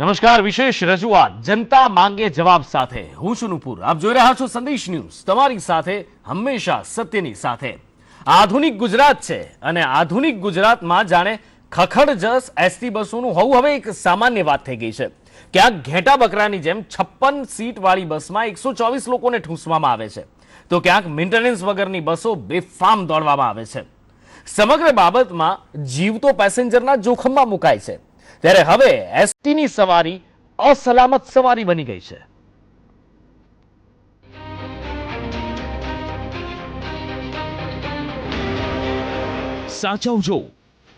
નમસ્કાર. વિશેષ રજૂઆત જનતા માંગે જવાબ સાથે હું છું નુપુર. આપ જોઈ રહ્યા છો સંદેશ ન્યૂઝ, તમારી સાથે હંમેશા સત્યની સાથે. આધુનિક ગુજરાત છે અને આધુનિક ગુજરાતમાં જાણે ખખડજસ એસટી બસોનું હોવું હવે એક સામાન્ય વાત થઈ ગઈ છે. ક્યાંક ઘેટા બકરાની જેમ 56 સીટ વાળી બસમાં 124 લોકોને ઠૂંસવામાં આવે છે, તો ક્યાંક મેન્ટેનન્સ વગરની બસો બેફામ દોડવામાં આવે છે. સમગ્ર બાબતમાં જીવતો પેસેન્જરના જોખમમાં મુકાય છે. ત્યારે હવે એસટીની સવારી અસલામત સવારી બની ગઈ છે. સાચવજો,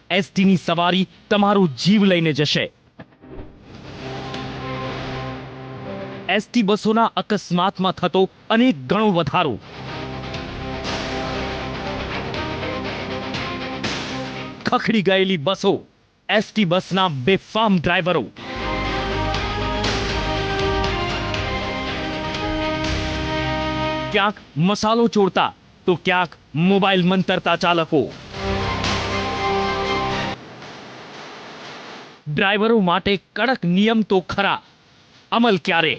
એસટીની સવારી તમારો જીવ લઈને જશે. એસટી બસોના અકસ્માતમાં થતો અનેક ગણો વધારો. ખખડી ગયેલી બસો, એસટી બસના બેફામ ડ્રાઈવરો. ક્યાંક મસાલો ચોરતા તો ક્યાંક મોબાઈલ મંતરતા ચાલકો. ડ્રાઈવરો માટે કડક નિયમ તો ખરા, અમલ ક્યારે?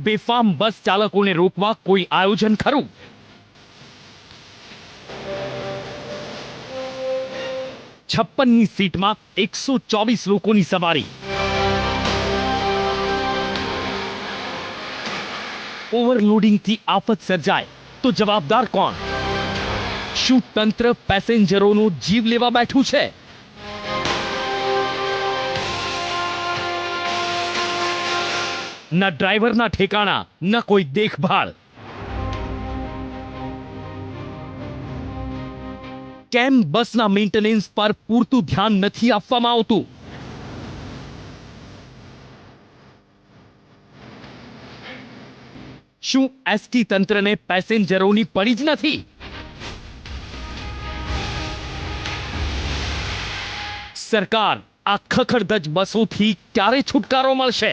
બેફામ બસ ચાલકોને રોકવા કોઈ આયોજન ખરું? છપ્પનની સીટમાં 124 લોકોની સવારી. ઓવરલોડિંગથી આફત સર્જાય તો જવાબદાર કોણ? શું તંત્ર પેસેન્જરોનો જીવ લેવા બેઠું છે? ન ડ્રાઈવરના ઠેકાણા, ન કોઈ દેખભાળ. કેમ બસના મેન્ટેનન્સ પર પૂરતું ધ્યાન નથી આપવામાં આવતું? શું એસટી તંત્રને પેસેન્જરોની પડી જ નથી? સરકાર આ ખખડધજ બસોથી ક્યારે છુટકારો મળશે?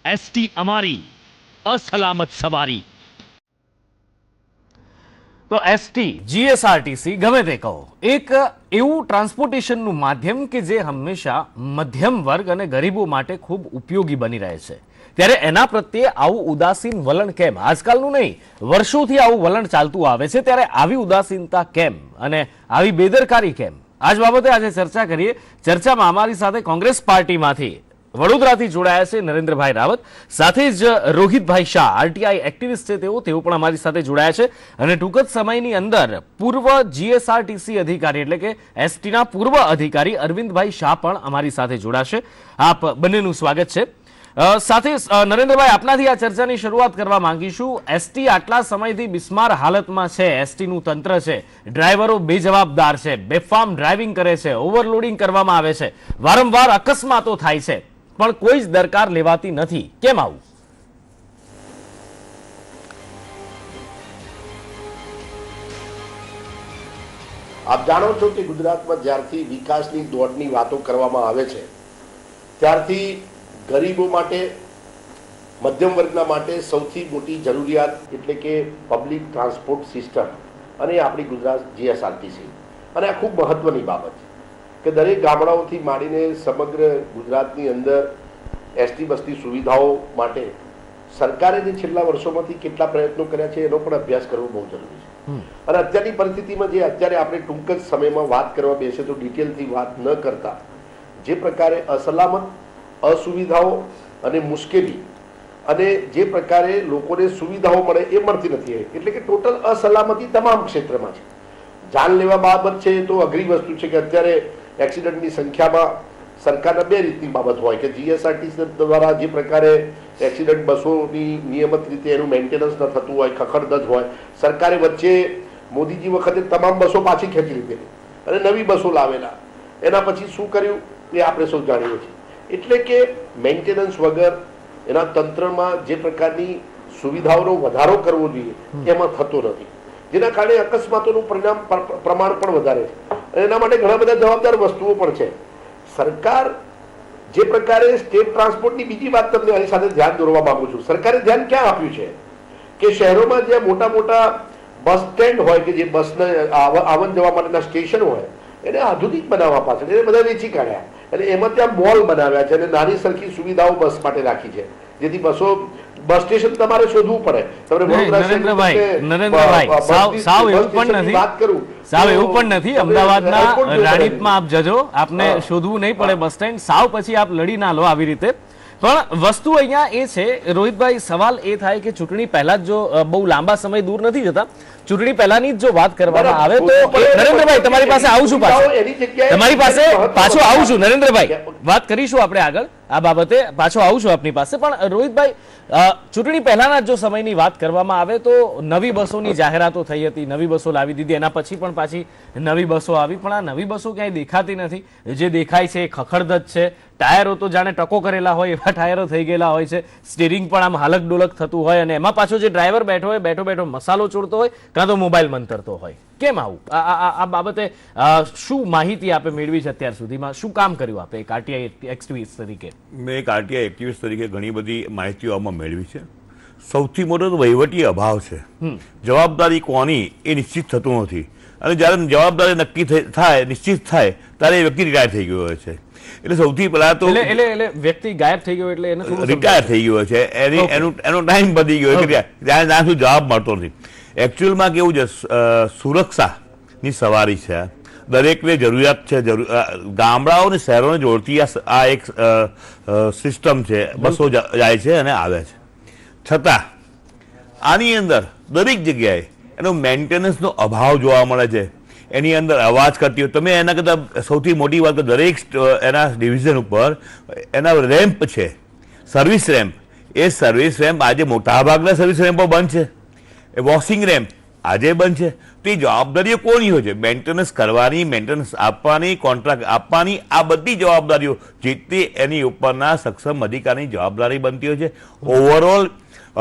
એસટી અમારી, અસલામત સવારી. તો એસટી, જીએસઆરટીસી ગમે તે કહો, એક એવું ટ્રાન્સપોર્ટેશનનું માધ્યમ કે જે હંમેશા મધ્યમ વર્ગ અને ગરીબો માટે ખૂબ ઉપયોગી બની રહે છે. ત્યારે એના પ્રત્યે આવું ઉદાસીન વલણ કેમ? આજકાલનું નહીં, વર્ષોથી આવું વલણ ચાલતું આવે છે. ત્યારે આવી ઉદાસીનતા કેમ અને આવી બેદરકારી કેમ? આ જ બાબતે આજે ચર્ચા કરીએ. ચર્ચામાં અમારી સાથે કોંગ્રેસ પાર્ટીમાંથી વડોદરાથી જોડાયા છે નરેન્દ્રભાઈ રાવત, સાથે જ રોહિતભાઈ શાહ, આરટીઆઈ એક્ટિવિસ્ટ છે તેઓ પણ અમારી સાથે જોડાયા છે. અને ટૂંક જ સમયની અંદર પૂર્વ જીએસઆરટીસી અધિકારી એટલે કે એસટીના પૂર્વ અધિકારી અરવિંદભાઈ શાહ પણ અમારી સાથે જોડાશે. આપ બંનેનું સ્વાગત છે. સાથે નરેન્દ્રભાઈ, આપનાથી આ ચર્ચાની શરૂઆત કરવા માંગીશું. એસટી આટલા સમયથી બિસ્માર હાલતમાં છે, એસટીનું તંત્ર છે, ડ્રાઈવરો બેજવાબદાર છે, બેફામ ડ્રાઇવિંગ કરે છે, ઓવરલોડિંગ કરવામાં આવે છે, વારંવાર અકસ્માતો થાય છે, પણ કોઈ જ દરકાર લેવાતી નથી. કેમ આવું? આપ જાણો છો કે ગુજરાતમાં જ્યારથી વિકાસની દોડની વાતો કરવામાં આવે છે ત્યારથી ગરીબો માટે, મધ્યમ વર્ગના માટે સૌથી મોટી જરૂરિયાત એટલે કે પબ્લિક ટ્રાન્સપોર્ટ સિસ્ટમ અને આપણી ગુજરાત જીએસઆરટીસી. અને આ ખૂબ મહત્વની બાબત છે કે દરેક ગામડાઓથી માંડીને સમગ્ર ગુજરાતની અંદર એસટી બસની સુવિધાઓ માટે સરકારે જે છેલ્લા વર્ષોમાંથી કેટલા પ્રયત્નો કર્યા છે એનો પણ અભ્યાસ કરવો બહુ જરૂરી છે. અને અત્યારની પરિસ્થિતિમાં જે અત્યારે આપણે ટૂંક જ સમયમાં વાત કરવા બેસે તો ડિટેલથી વાત ન કરતા જે પ્રકારે અસલામત, અસુવિધાઓ અને મુશ્કેલી અને જે પ્રકારે લોકોને સુવિધાઓ મળે એ મળતી નથી, એટલે કે ટોટલ અસલામતી તમામ ક્ષેત્રમાં છે. જાન લેવા બાબત છે તો અઘરી વસ્તુ છે કે અત્યારે એક્સિડન્ટની સંખ્યામાં સરકારના બે રીતની બાબત હોય કે જીએસઆરટીસી દ્વારા જે પ્રકારે એક્સિડન્ટ બસોની નિયમિત રીતે એનું મેન્ટેનન્સ ન થતું હોય, ખખડધજ હોય, સરકારે વચ્ચે મોદીજી વખતે તમામ બસો પાછી ખેંચી લીધેલી અને નવી બસો લાવેલા. એના પછી શું કર્યું એ આપણે સૌ જાણીએ છીએ. એટલે કે મેન્ટેનન્સ વગર એના તંત્રમાં જે પ્રકારની સુવિધાઓનો વધારો કરવો જોઈએ એમાં થતો નથી, જેના કારણે અકસ્માતોનું પ્રમાણ પણ વધારે છે. અને એના માટે ઘણા બધા જવાબદાર વસ્તુઓ પણ છે. સરકાર જે પ્રકારે સ્ટેટ ટ્રાન્સપોર્ટની બીજી વાત તમને આની સાથે ધ્યાન દોરવા માંગુ છું. સરકારે ધ્યાન ક્યાં આપ્યું છે કે શહેરોમાં જે મોટા મોટા બસ સ્ટેન્ડ હોય કે જે બસના આવન જવા માટેના સ્ટેશન હોય એને આધુનિક બનાવવા પાછળ એને બધા વેચી કાઢ્યા અને એમાં ત્યાં મોલ બનાવ્યા છે અને નાની સરખી સુવિધાઓ બસ માટે રાખી છે, જેથી બસ સ્ટેશન તમારે શોધવું પડે. નરેન્દ્રભાઈ, સાવ એવું પણ નથી, વાત કરું સાવ એવું પણ નથી. અમદાવાદના રાણીપમાં આપ જજો, આપને શોધવું નહીં પડે બસ સ્ટેન્ડ. સાવ પછી આપ લડી ના લો આવી રીતે. પણ વસ્તુ અહીંયા એ છે રોહિતભાઈ, સવાલ એ થાય કે ચૂંટણી પહેલા જ જો બહુ લાંબા સમય દૂર નથી જતા, ચૂંટણી પહેલાની જ જો વાત કરવામાં આવે તો નરેન્દ્રભાઈ તમારી પાસે આવું છું, તમારી પાસે પાછો આવું છું નરેન્દ્રભાઈ, વાત કરીશું આપણે આગળ આ બાબતે, પાછો આવું છું આપની પાસે. પણ રોહિતભાઈ, ચૂંટણી પહેલાના જો સમયની વાત કરવામાં આવે તો નવી બસોની જાહેરાતો થઈ હતી, નવી બસો લાવી દીધી, એના પછી પણ પાછી નવી બસો આવી, પણ આ નવી બસો ક્યાંય દેખાતી નથી. જે દેખાય છે એ ખખડધજ છે. ટાયરો તો જાણે ટકો કરેલા હોય એવા ટાયરો થઈ ગયેલા હોય છે, સ્ટીરિંગ પણ આમ હાલક ડોલક થતું હોય, અને એમાં પાછો જે ડ્રાઈવર બેઠો હોય બેઠો બેઠો મસાલો ચોરતો હોય કાં તો મોબાઈલ મંતરતો હોય. કેમ આવું? આ બાબતે શું માહિતી આપે મેળવી છે અત્યાર સુધીમાં? શું કામ કર્યું આપે એક આરટીઆઈ એક્ટિવિસ્ટ તરીકે? મેં એક આરટીઆઈ એક્ટિવિસ્ટ તરીકે ઘણી બધી માહિતીઓ આમાં મેળવી છે. સૌથી મોટો તો વહીવટી અભાવ છે. જવાબદારી કોની એ નિશ્ચિત થતું નથી, અને જ્યારે જવાબદારી નક્કી થાય, નિશ્ચિત થાય, ત્યારે એ વ્યક્તિ રિટાયર થઈ ગયો હોય છે. એટલે સૌથી પહેલા તો એટલે વ્યક્તિ ગાયબ થઈ ગયો, એટલે એને રિટાયર થઈ ગયો છે, એનો ટાઈમ પતી ગયો છે, ત્યાં શું જવાબ મળતો નથી. એકચ્યુઅલમાં કેવું છે, સુરક્ષાની સવારી છે, દરેકને જરૂરિયાત છે. ગામડાઓ અને શહેરોને જોડતી આ એક સિસ્ટમ છે. બસો જાય છે અને આવે છે, છતાં આની અંદર દરેક જગ્યાએ એનો મેન્ટેનન્સનો અભાવ જોવા મળે છે. એની અંદર અવાજ કરતી હોય, તમે એના કરતાં સૌથી મોટી વાત, દરેક એના ડિવિઝન ઉપર એના રેમ્પ છે, સર્વિસ રેમ્પ. એ સર્વિસ રેમ્પ આજે મોટાભાગના સર્વિસ રેમ્પો બંધ છે. એ વોશિંગ રેમ્પ આજે બંધ છે. તો એ જવાબદારીઓ કોની હોય છે? મેન્ટેનન્સ કરવાની, મેન્ટેનન્સ આપવાની, કોન્ટ્રાક્ટ આપવાની, આ બધી જવાબદારીઓ જેટલી એની ઉપરના સક્ષમ અધિકારીની જવાબદારી બનતી હોય છે. ઓવરઓલ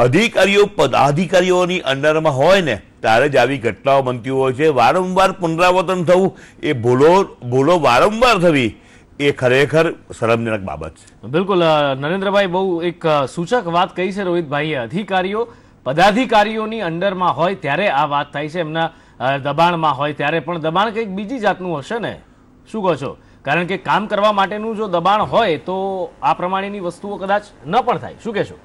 અધિકારીઓ પદાધિકારીઓની અંડરમાં હોય ને ત્યારે જ આવી ઘટનાઓ બનતી હોય છે. વારંવાર પુનરાવર્તન થવું, એ ભૂલો વારંવાર થવી, એ ખરેખર શરમજનક બાબત છે. બિલકુલ નરેન્દ્રભાઈ, બહુ એક સૂચક વાત કહી છે રોહિતભાઈએ. અધિકારીઓ પદાધિકારીઓની અંડરમાં હોય ત્યારે આ વાત થાય છે, એમના દબાણમાં હોય ત્યારે. પણ દબાણ કંઈક બીજી જાતનું હશે ને, શું કહો છો? કારણ કે કામ કરવા માટેનું જો દબાણ હોય તો આ પ્રમાણેની વસ્તુઓ કદાચ ન પણ થાય. શું કહેશો?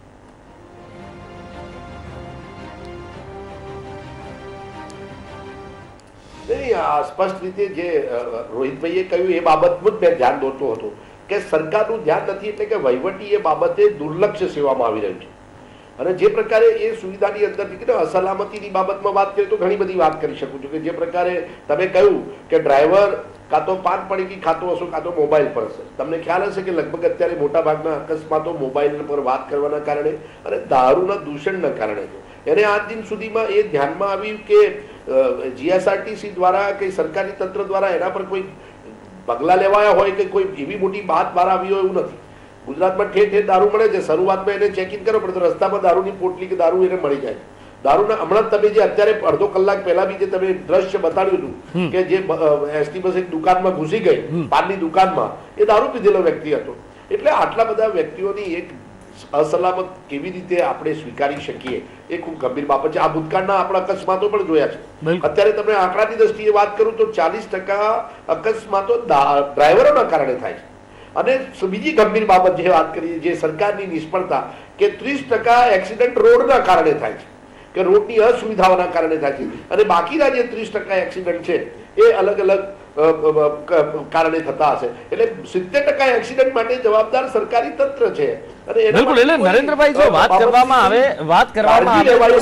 સ્પષ્ટ રીતે જે રોહિતભાઈએ કહ્યું એ બાબતનું જ મેં ધ્યાન દોરતો હતો કે સરકારનું ધ્યાન નથી, એટલે કે વહીવટી એ બાબતે દુર્લક્ષ્ય સેવામાં આવી રહ્યું છે. અને જે પ્રકારે એ સુવિધાની અંદર અસલામતીની બાબતમાં વાત કરીએ તો ઘણી બધી વાત કરી શકું છું, કે જે પ્રકારે તમે કહ્યું કે ડ્રાઈવર કાં તો પાન પડીકી ખાતો હશો કાં તો મોબાઈલ પર હશે. તમને ખ્યાલ હશે કે લગભગ અત્યારે મોટાભાગના અકસ્માતો મોબાઈલ પર વાત કરવાના કારણે અને દારૂના દૂષણના કારણે છે. એને આજ દિન સુધીમાં એ ધ્યાનમાં આવ્યું કે જીએસઆરટીસી દ્વારા કે સરકારી તંત્ર દ્વારા એના પર કોઈ પગલાં લેવાયા હોય કે કોઈ એવી મોટી વાત બહાર આવી હોય એવું નથી. ગુજરાતમાં ઠેર ઠેર દારૂ મળે છે. શરૂઆતમાં એને ચેકિંગ કરો પડે તો રસ્તામાં દારૂની પોટલી કે દારૂ એને મળી જાય. દારૂના હમણાં તમે જે અત્યારે અડધો કલાક પહેલા બી જે તમે દ્રશ્ય બતાડ્યું હતું કે જે એસટી બસ એક દુકાનમાં ઘૂસી ગઈ, પાનની દુકાનમાં, એ દારૂ પીધેલો વ્યક્તિ હતો. એટલે આટલા બધા વ્યક્તિઓની એક અસલામત કેવી રીતે આપણે સ્વીકારી શકીએ એ ખૂબ ગંભીર બાબત છે. આ ભૂતકાળના આપણા અકસ્માતો પણ જોયા છે. અત્યારે તમે આંકડાની દ્રષ્ટિએ વાત કરું તો 40% અકસ્માતો ડ્રાઈવરોના કારણે થાય છે. અને બીજી ગંભીર બાબત જે વાત કરીએ, જે સરકારની નિષ્ફળતા, કે 30% એક્સિડન્ટ રોડના કારણે થાય છે, કે રોડની અસુવિધાઓના કારણે થાય છે. અને બાકીના જે 30% એક્સિડન્ટ છે એ અલગ અલગ કારણે થતા હશે. એટલે 70% એક્સિડન્ટ માટે જવાબદાર સરકારી તંત્ર છે. બિલકુલ. એટલે નરેન્દ્રભાઈ, જો વાત કરવામાં આવે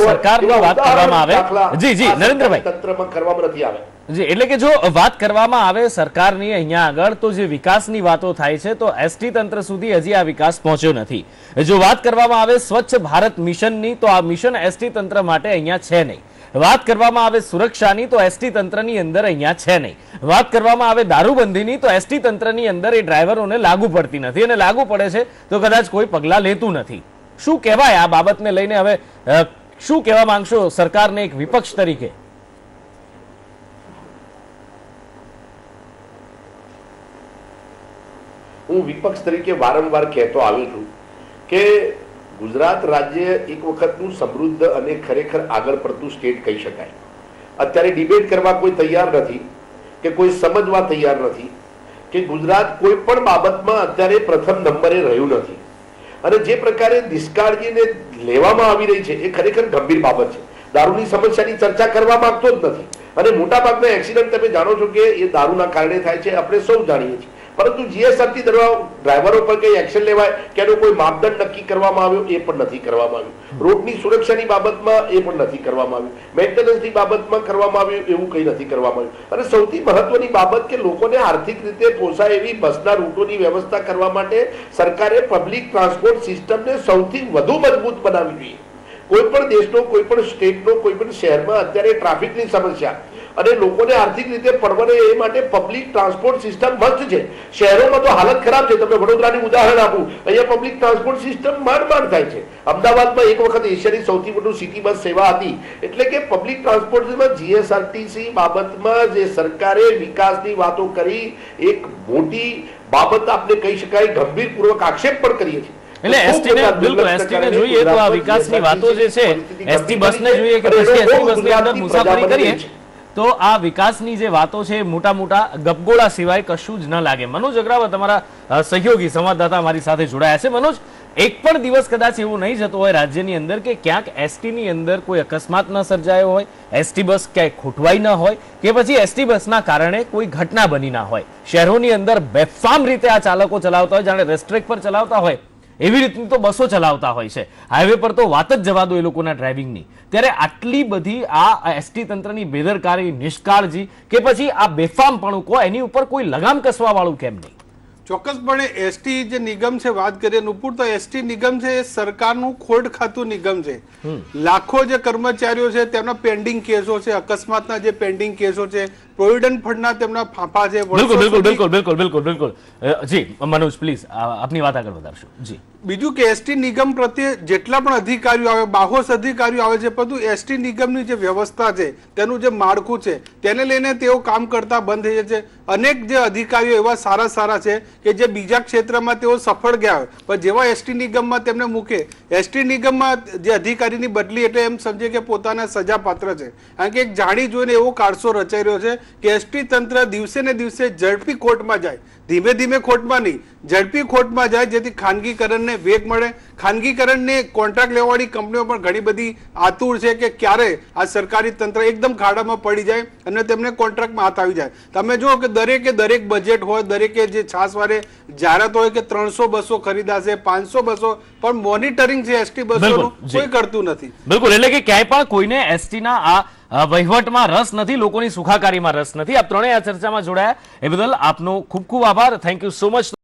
સરકારની વાત કરવામાં આવે, જી નરેન્દ્રભાઈ, તંત્રમાં કરવામાં નથી આવે. જી, એટલે કે જો વાત કરવામાં આવે સરકારની અહીંયા આગળ, તો જે વિકાસની વાતો થાય છે તો એસટી તંત્ર સુધી હજી આ વિકાસ પહોંચ્યો નથી. જો વાત કરવામાં આવે સ્વચ્છ ભારત મિશનની, તો આ મિશન એસટી તંત્ર માટે અહીંયા છે નહીં. વાત કરવામાં આવે સુરક્ષાની, તો એસટી તંત્રની અંદર અહીંયા છે નહીં. વાત કરવામાં આવે દારૂબંધીની, તો એસટી તંત્રની અંદર એ ડ્રાઈવરોને લાગુ પડતી નથી, અને લાગુ પડે છે તો કદાચ કોઈ પગલાં લેતું નથી. શું કહેવાય આ બાબતને લઈને? હવે શું કહેવા માંગશો સરકારને એક વિપક્ષ તરીકે? હું વિપક્ષ તરીકે વારંવાર કહેતો આવ્યો છું કે ગુજરાત રાજ્ય એક વખતનું સમૃદ્ધ અને ખરેખર આગળ પડતું સ્ટેટ કહી શકાય. અત્યારે ડિબેટ કરવા કોઈ તૈયાર નથી કે કોઈ સમજવા તૈયાર નથી કે ગુજરાત કોઈ પણ બાબતમાં અત્યારે પ્રથમ નંબરે રહ્યું નથી અને જે પ્રકારે નિષ્કાળજીને લેવામાં આવી રહી છે એ ખરેખર ગંભીર બાબત છે. દારૂની સમસ્યાની ચર્ચા કરવા માંગતો જ નથી અને મોટા ભાગના એક્સિડન્ટ તમે જાણો છો કે એ દારૂના કારણે થાય છે, આપણે સૌ જાણીએ છીએ. પરંતુ જીએસઆરટી ડ્રાઈવરો પર કઈ એક્શન લેવાય કે એનો કોઈ માપદંડ નક્કી કરવામાં આવ્યો એ પણ નથી કરવામાં આવ્યું. રોડની સુરક્ષાની બાબતમાં એ પણ નથી કરવામાં આવ્યું. મેન્ટેનન્સની બાબતમાં કરવામાં આવ્યું એવું કંઈ નથી કરવામાં આવ્યું. અને સૌથી મહત્વની બાબત કે લોકોને આર્થિક રીતે પોસાય એવી બસના રૂટોની વ્યવસ્થા કરવા માટે સરકારે પબ્લિક ટ્રાન્સપોર્ટ સિસ્ટમને સૌથી વધુ મજબૂત બનાવવી જોઈએ. કોઈ પણ દેશનો, કોઈ પણ સ્ટેટનો, કોઈ પણ શહેરમાં અત્યારે ટ્રાફિકની સમસ્યા અને લોકોને આર્થિક રીતે પરવડે એ માટે પબ્લિક ટ્રાન્સપોર્ટ સિસ્ટમ મસ્ત છે. શહેરોમાં તો હાલત ખરાબ છે. તમને વડોદરાની ઉદાહરણ આપું, અહીંયા પબ્લિક ટ્રાન્સપોર્ટ સિસ્ટમ માંડ થાય છે. અમદાવાદમાં એક વખત એશિયાની સૌથી મોટી સિટી બસ સેવા હતી. એટલે કે પબ્લિક ટ્રાન્સપોર્ટમાં જીએસઆરટીસી બાબતમાં જે સરકારે વિકાસની વાતો કરી, એક મોટી બાબત આપણે કહી શકાય, ગંભીરપૂર્વક આક્ષેપ પણ કરીએ છીએ. એટલે એસટીને બિલકુલ એસટીને જોઈએ તો આ વિકાસની વાતો જે છે, એસટી બસને જોઈએ કે પછી એસટી બસની અંદર મુસાફરી કરીએ તો આ વિકાસની જે વાતો છે મોટા મોટા ગપગોળા સિવાય કશું જ ન લાગે. મનોજ અગ્રવાલ તમારા સહયોગી સંવાદદાતા મારી સાથે જોડાયા છે. મનોજ, એક પણ દિવસ કદાચ એવું નહીં જતો હોય રાજ્યની અંદર કે ક્યાંક એસટી ની અંદર કોઈ અકસ્માત ન સર્જાયો હોય, એસટી બસ ક્યાંય ખોટવાઈ ન હોય કે પછી એસટી બસના કારણે કોઈ ઘટના બની ના હોય. શહેરોની અંદર બેફામ રીતે આ ચાલકો ચલાવતા હોય, જાણે રેસ્ટ્રેક પર ચલાવતા હોય એવી રીતની તો બસો ચલાવતા હોય છે. હાઈવે પર તો વાત જ જવા દો એ લોકોના ડ્રાઇવિંગની. ત્યારે આટલી બધી આ એસટી તંત્રની બેદરકારી, નિષ્કાળજી કે પછી આ બેફામપણું કહો, એની ઉપર કોઈ લગામ કસવા વાળું કેમ નહીં? ચોક્કસપણે એસટી જે નિગમ છે, વાત કરીએ નુપુર, તો એસટી નિગમ છે એ સરકારનું ખોડ ખાતું નિગમ છે. લાખો જે કર્મચારીઓ છે તેમના પેન્ડિંગ કેસો છે, અકસ્માતના જે પેન્ડિંગ કેસો છે, પ્રોવિડન્ટ ફંડના તેમના ફાંફા છે. બિલકુલ. જી મનોજ, પ્લીઝ આપની વાત આગળ વધારશો. જી, બીજું કે એસટી નિગમ પ્રત્યે જેટલા પણ અધિકારીઓ આવે, બાહોશ અધિકારીઓ આવે છે, પરંતુ એસટી નિગમની જે વ્યવસ્થા છે, તેનું જે માળખું છે, તેને લઈને તેઓ કામ કરતા બંધ થઈ જાય છે. અનેક જે અધિકારીઓ એવા સારા છે કે જે બીજા ક્ષેત્રમાં તેઓ સફળ ગયા હોય, પણ જેવા એસટી નિગમમાં તેમને મૂકે, એસટી નિગમમાં જે અધિકારીની બદલી એટલે એમ સમજે કે પોતાના સજા પાત્ર છે. કારણ કે એક જાણી જોઈને એવો કારસો રચાઈ રહ્યો છે કે એસટી તંત્ર દિવસે ને દિવસે ઝડપી ખોટમાં જાય, ધીમે ધીમે ખોટમાં નહીં, ઝડપી ખોટમાં જાય, જેથી ખાનગીકરણને વેગ મળે. ખાનગીકરણને કોન્ટ્રાક્ટ લેવાવાળી કંપનીઓ પણ ઘણી બધી આતુર છે કે ક્યારે આ સરકારી તંત્ર એકદમ ખાડામાં પડી જાય અને તેમને કોન્ટ્રાક્ટમાં હાથ આવી જાય. તમે જુઓ કે દરેક બજેટ હોય, દરેકે જે છાસવારે જાહેરાત હોય કે 300 બસો ખરીદાશે, 500 બસો, પણ મોનિટરિંગ છે એસટી બસોનું કોઈ કરતું નથી. બિલકુલ. એટલે કે ક્યાંય પણ કોઈને એસટીના આ વહીવટમાં રસ નથી, લોકોની સુખાકારીમાં રસ નથી. આપ ત્રણેય આ ચર્ચામાં જોડાયા એ બદલ આપનો ખૂબ ખૂબ આભાર. Thank you so much.